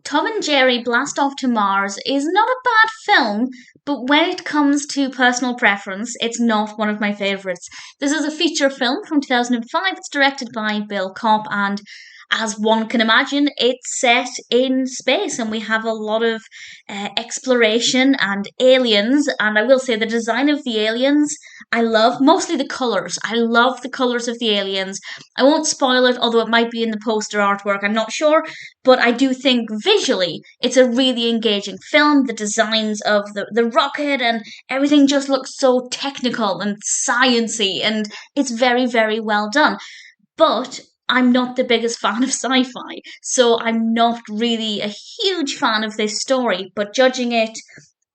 Tom and Jerry Blast Off to Mars is not a bad film, but when it comes to personal preference, it's not one of my favourites. This is a feature film from 2005. It's directed by Bill Kopp, and as one can imagine, it's set in space, and we have a lot of exploration and aliens. And I will say the design of the aliens, I love mostly the colours. I love the colours of the aliens. I won't spoil it, although it might be in the poster artwork, I'm not sure. But I do think visually it's a really engaging film. The designs of the rocket and everything just looks so technical and sciencey, and it's very, very well done. But I'm not the biggest fan of sci-fi, so I'm not really a huge fan of this story, but judging it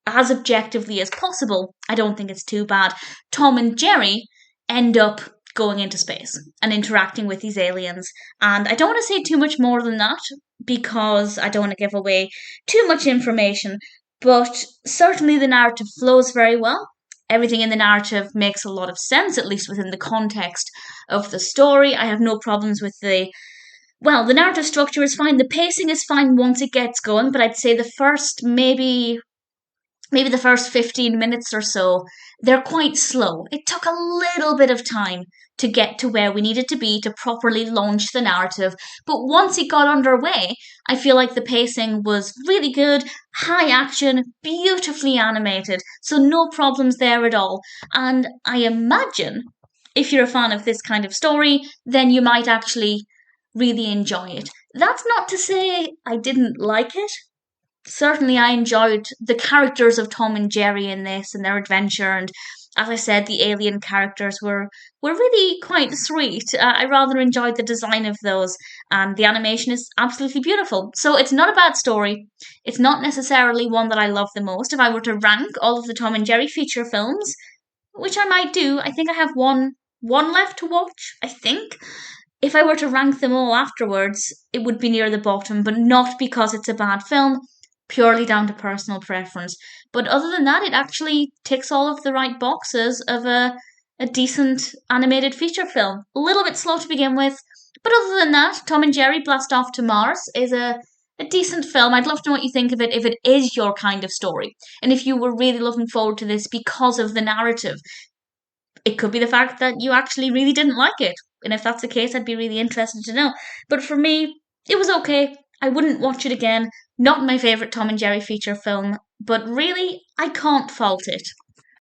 as objectively as possible, I don't think it's too bad. Tom and Jerry end up going into space and interacting with these aliens, and I don't want to say too much more than that because I don't want to give away too much information, but certainly the narrative flows very well. Everything in the narrative makes a lot of sense, at least within the context of the story. I have no problems with the narrative structure is fine. The pacing is fine once it gets going, but I'd say the first maybe the first 15 minutes or so, they're quite slow. It took a little bit of time to get to where we needed to be to properly launch the narrative. But once it got underway, I feel like the pacing was really good, high action, beautifully animated, so no problems there at all. And I imagine if you're a fan of this kind of story, then you might actually really enjoy it. That's not to say I didn't like it. Certainly I enjoyed the characters of Tom and Jerry in this and their adventure, and as I said, the alien characters were really quite sweet. I rather enjoyed the design of those, and the animation is absolutely beautiful. So it's not a bad story. It's not necessarily one that I love the most. If I were to rank all of the Tom and Jerry feature films, which I might do, I think I have one left to watch, I think. If I were to rank them all afterwards, it would be near the bottom, but not because it's a bad film, purely down to personal preference. But other than that, it actually ticks all of the right boxes of a decent animated feature film. A little bit slow to begin with, but other than that, Tom and Jerry Blast Off to Mars is a decent film. I'd love to know what you think of it if it is your kind of story, and if you were really looking forward to this because of the narrative. It could be the fact that you actually really didn't like it, and if that's the case, I'd be really interested to know. But for me, it was okay. I wouldn't watch it again. Not my favourite Tom and Jerry feature film, but really, I can't fault it.